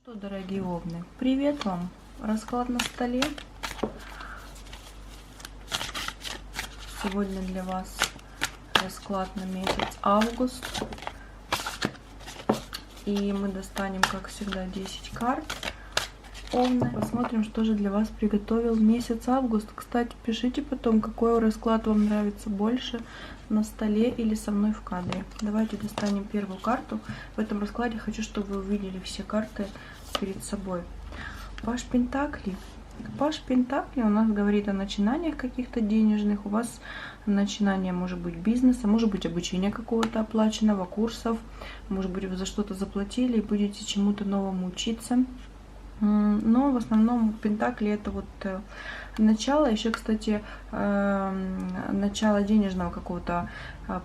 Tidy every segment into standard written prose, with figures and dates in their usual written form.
Что, дорогие овны, привет вам! Расклад на столе. Сегодня для вас расклад на месяц август. И мы достанем, как всегда, 10 карт. Овны. Посмотрим, что же для вас приготовил месяц август. Кстати, пишите потом, какой расклад вам нравится больше, на столе или со мной в кадре. Давайте достанем первую карту. В этом раскладе хочу, чтобы вы увидели все карты перед собой. Паж Пентаклей. Паж Пентаклей у нас говорит о начинаниях каких-то денежных. У вас начинание может быть бизнеса, может быть обучение какого-то оплаченного, курсов. Может быть, вы за что-то заплатили и будете чему-то новому учиться. Но в основном Пентакли это вот начало, еще, кстати, начало денежного какого-то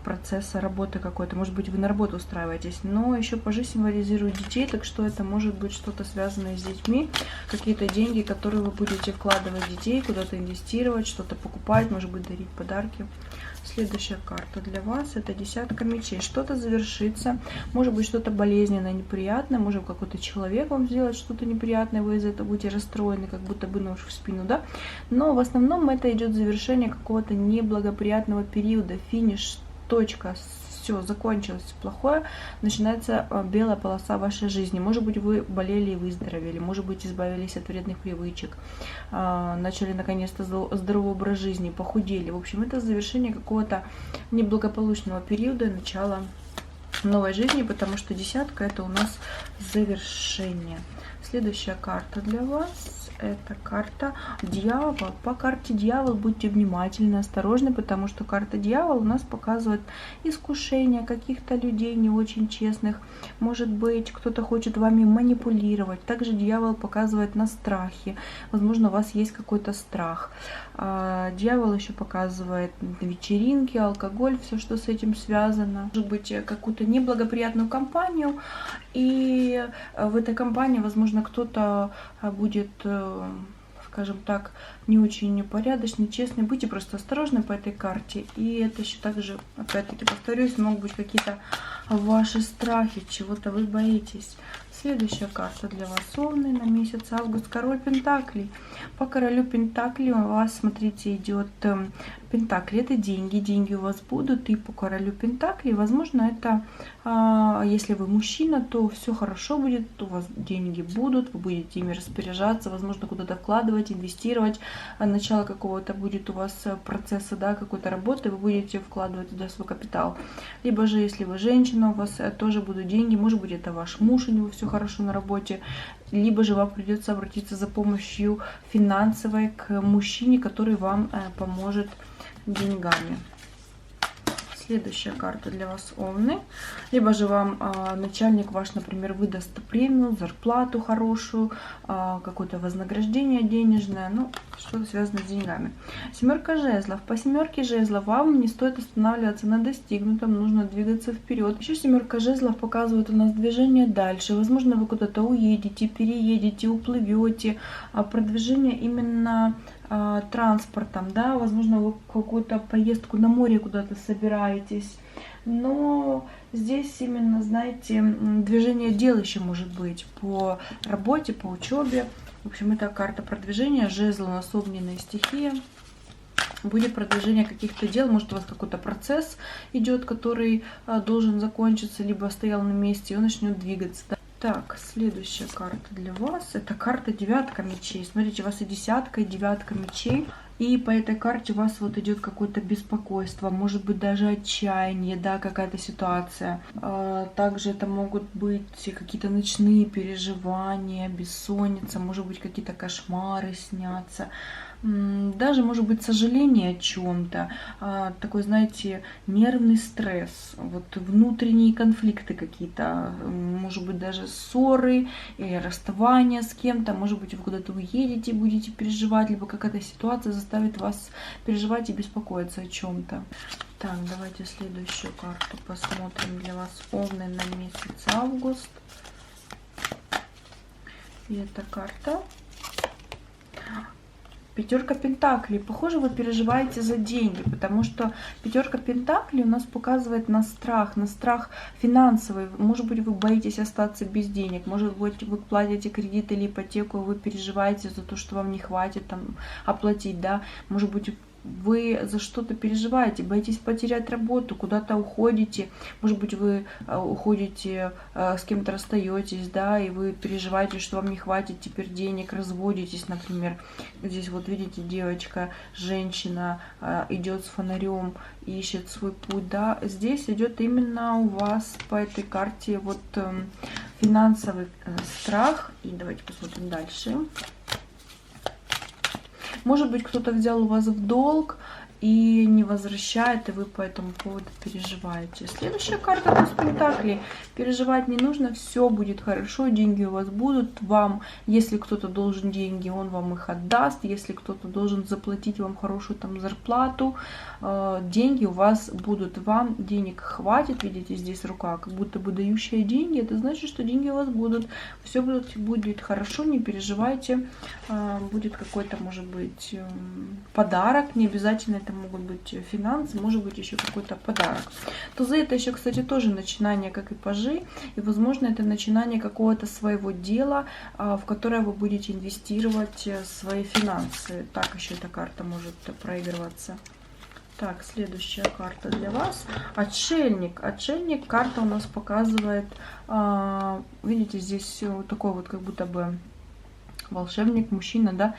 процесса, работы какой-то. Может быть, вы на работу устраиваетесь, но еще пажи символизируют детей, так что это может быть что-то связанное с детьми, какие-то деньги, которые вы будете вкладывать в детей, куда-то инвестировать, что-то покупать, может быть, дарить подарки. Следующая карта для вас это десятка мечей. Что-то завершится, может быть что-то болезненное, неприятное, может какой-то человек вам сделать что-то неприятное, вы из-за этого будете расстроены, как будто бы нож в спину, да? Но в основном это идет завершение какого-то неблагоприятного периода, финиш, точка. Все, закончилось плохое, начинается белая полоса вашей жизни. Может быть, вы болели и выздоровели, может быть, избавились от вредных привычек, начали наконец-то здоровый образ жизни, похудели. В общем, это завершение какого-то неблагополучного периода, начало новой жизни, потому что десятка это у нас завершение. Следующая карта для вас. Это карта Дьявол. По карте Дьявол будьте внимательны, осторожны, потому что карта Дьявол у нас показывает искушение каких-то людей не очень честных. Может быть, кто-то хочет вами манипулировать. Также Дьявол показывает на страхе. Возможно, у вас есть какой-то страх. Дьявол еще показывает вечеринки, алкоголь, все, что с этим связано. Может быть, какую-то неблагоприятную компанию. И в этой компании, возможно, кто-то будет, скажем так, не очень порядочный, честный. Будьте просто осторожны по этой карте. И это еще также, опять-таки, повторюсь, могут быть какие-то ваши страхи, чего-то вы боитесь. Следующая карта для вас, овны, на месяц август. Король Пентаклей. По королю Пентаклей у вас, смотрите, идет Пентакли. Это деньги. Деньги у вас будут. И по королю Пентаклей, возможно, это, если вы мужчина, то все хорошо будет. У вас деньги будут. Вы будете ими распоряжаться. Возможно, куда-то вкладывать, инвестировать. Начало какого-то будет у вас процесса, да, какой-то работы. Вы будете вкладывать туда свой капитал. Либо же, если вы женщина, у вас тоже будут деньги. Может быть, это ваш муж, у него все хорошо на работе, либо же вам придется обратиться за помощью финансовой к мужчине, который вам поможет деньгами. Следующая карта для вас, овны. Либо же вам начальник ваш, например, выдаст премию, зарплату хорошую, какое-то вознаграждение денежное, ну, что-то связано с деньгами. Семерка жезлов. По семерке жезлов вам не стоит останавливаться на достигнутом, нужно двигаться вперед. Еще семерка жезлов показывает у нас движение дальше. Возможно, вы куда-то уедете, переедете, уплывете. Продвижение именно транспортом, да, возможно, вы какую-то поездку на море куда-то собираетесь, но здесь именно, знаете, движение дел еще может быть по работе, по учебе. В общем, это карта продвижения, жезл у нас огненная стихия. Будет продвижение каких-то дел, может, у вас какой-то процесс идет, который должен закончиться, либо стоял на месте, и он начнет двигаться. Да? Так, следующая карта для вас. Это карта девятка мечей. Смотрите, у вас и десятка, и девятка мечей. И по этой карте у вас вот идет какое-то беспокойство, может быть даже отчаяние, да, какая-то ситуация. Также это могут быть какие-то ночные переживания, бессонница, может быть какие-то кошмары снятся. Даже, может быть, сожаление о чем-то, такой, знаете, нервный стресс, вот внутренние конфликты какие-то, может быть, даже ссоры или расставание с кем-то, может быть, вы куда-то уедете, будете переживать, либо какая-то ситуация заставит вас переживать и беспокоиться о чем-то. Так, давайте следующую карту посмотрим для вас, овны, на месяц август. И эта карта Пятерка пентаклей. Похоже, вы переживаете за деньги, потому что пятерка пентаклей у нас показывает на страх финансовый. Может быть, вы боитесь остаться без денег, может быть, вы платите кредит или ипотеку, вы переживаете за то, что вам не хватит там оплатить, да, может быть, вы за что-то переживаете, боитесь потерять работу, куда-то уходите, может быть, вы уходите, с кем-то расстаетесь, да, и вы переживаете, что вам не хватит теперь денег, разводитесь, например. Здесь вот видите, девочка, женщина идет с фонарем, ищет свой путь, да. Здесь идет именно у вас по этой карте вот финансовый страх. И давайте посмотрим дальше. Может быть, кто-то взял у вас в долг и не возвращает, и вы по этому поводу переживаете. Следующая карта туз пентаклей. Переживать не нужно, все будет хорошо, деньги у вас будут. Вам, если кто-то должен деньги, он вам их отдаст. Если кто-то должен заплатить вам хорошую там зарплату, деньги у вас будут. Вам денег хватит, видите, здесь рука как будто бы дающая деньги. Это значит, что деньги у вас будут. Все будет хорошо, не переживайте. Будет какой-то, может быть, подарок, не обязательно это могут быть финансы, может быть еще какой-то подарок. Тузы это еще, кстати, тоже начинание, как и пажи, и, возможно, это начинание какого-то своего дела, в которое вы будете инвестировать свои финансы. Так еще эта карта может проигрываться. Так, следующая карта для вас. Отшельник. Отшельник, карта у нас показывает, видите, здесь вот такой вот как будто бы волшебник, мужчина, да,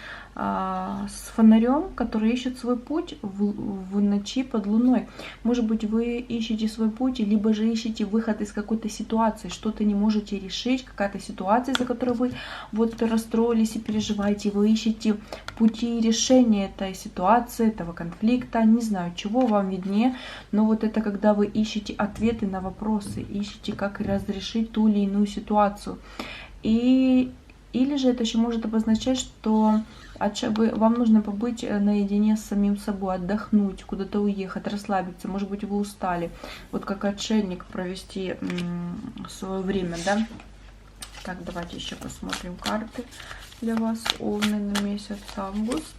с фонарем, который ищет свой путь в ночи под луной. Может быть, вы ищете свой путь, либо же ищете выход из какой-то ситуации, что-то не можете решить, какая-то ситуация, из-за которой вы вот расстроились и переживаете, вы ищете пути решения этой ситуации, этого конфликта, не знаю, чего вам виднее, но вот это когда вы ищете ответы на вопросы, ищете, как разрешить ту или иную ситуацию. Или же это еще может обозначать, что вам нужно побыть наедине с самим собой, отдохнуть, куда-то уехать, расслабиться. Может быть, вы устали. Вот как отшельник провести свое время, да? Так, давайте еще посмотрим карты для вас. Овны на месяц август.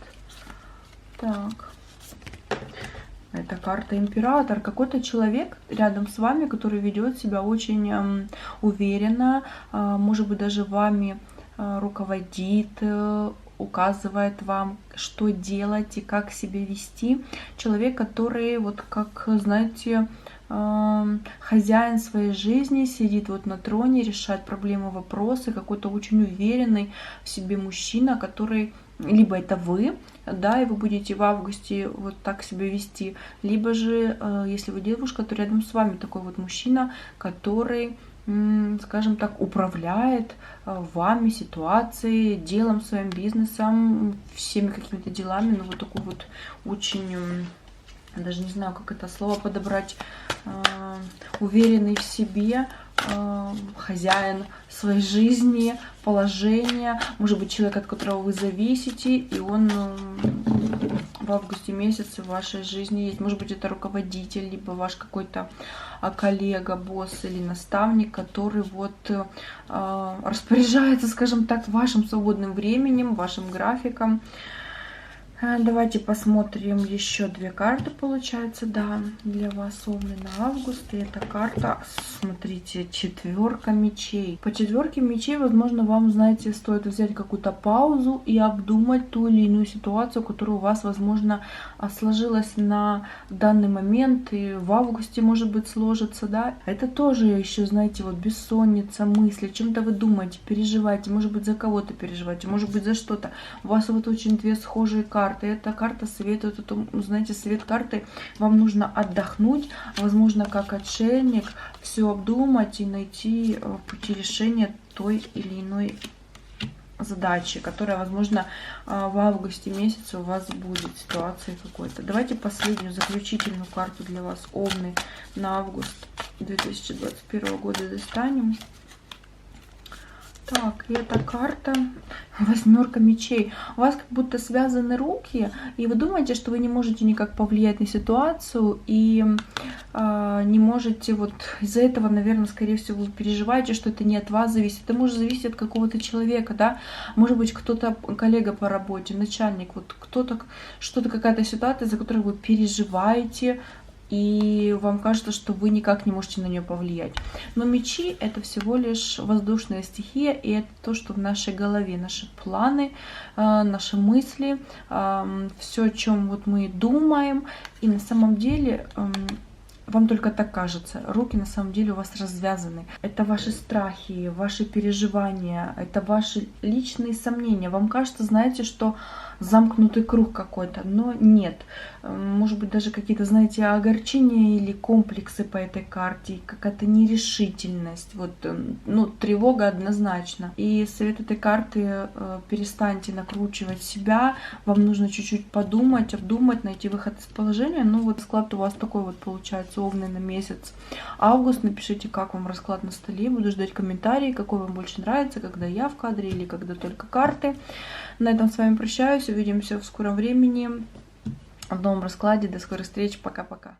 Так. Это карта император. Какой-то человек рядом с вами, который ведет себя очень уверенно, может быть, даже вами руководит, указывает вам, что делать и как себя вести. Человек, который вот как, знаете, хозяин своей жизни, сидит вот на троне, решает проблемы, вопросы, какой-то очень уверенный в себе мужчина, который, либо это вы, да, и вы будете в августе вот так себя вести, либо же, если вы девушка, то рядом с вами такой вот мужчина, который, скажем так, управляет вами, ситуацией, делом, своим бизнесом, всеми какими-то делами, но вот такой вот очень, даже не знаю, как это слово подобрать, уверенный в себе, хозяин своей жизни, положения, может быть, человек, от которого вы зависите, и он в августе месяце в вашей жизни есть. Может быть, это руководитель, либо ваш какой-то коллега, босс или наставник, который вот распоряжается, скажем так, вашим свободным временем, вашим графиком. Давайте посмотрим еще две карты, получается, да, для вас, Овны, на август. И эта карта, смотрите, четверка мечей. По четверке мечей, возможно, вам, знаете, стоит взять какую-то паузу и обдумать ту или иную ситуацию, которая у вас, возможно, сложилась на данный момент, и в августе, может быть, сложится, да. Это тоже еще, знаете, вот бессонница, мысли, о чем-то вы думаете, переживаете, может быть, за кого-то переживаете, может быть, за что-то. У вас вот очень две схожие карты. Эта карта советует, знаете, совет карты, вам нужно отдохнуть, возможно, как отшельник, все обдумать и найти пути решения той или иной задачи, которая, возможно, в августе месяце у вас будет, ситуации какой-то. Давайте последнюю, заключительную карту для вас, Овны, на август 2021 года достанем. Так, и эта карта, 8 мечей. У вас как будто связаны руки, и вы думаете, что вы не можете никак повлиять на ситуацию, и не можете, вот из-за этого, наверное, скорее всего, вы переживаете, что это не от вас зависит. Это может зависеть от какого-то человека, да, может быть, кто-то, коллега по работе, начальник, вот кто-то, что-то, какая-то ситуация, за которую вы переживаете, и вам кажется, что вы никак не можете на нее повлиять. Но мечи — это всего лишь воздушная стихия, и это то, что в нашей голове, наши планы, наши мысли, все, о чем вот мы думаем. И на самом деле вам только так кажется. Руки на самом деле у вас развязаны. Это ваши страхи, ваши переживания, это ваши личные сомнения. Вам кажется, знаете, что замкнутый круг какой-то, но нет. Может быть, даже какие-то, знаете, огорчения или комплексы по этой карте, какая-то нерешительность, вот, ну, тревога однозначно. И совет этой карты: перестаньте накручивать себя, вам нужно чуть-чуть подумать, обдумать, найти выход из положения. Ну, вот расклад у вас такой вот получается, Овны, на месяц август. Напишите, как вам расклад на столе, буду ждать комментарии, какой вам больше нравится, когда я в кадре или когда только карты. На этом с вами прощаюсь. Увидимся в скором времени в новом раскладе. До скорых встреч. Пока-пока.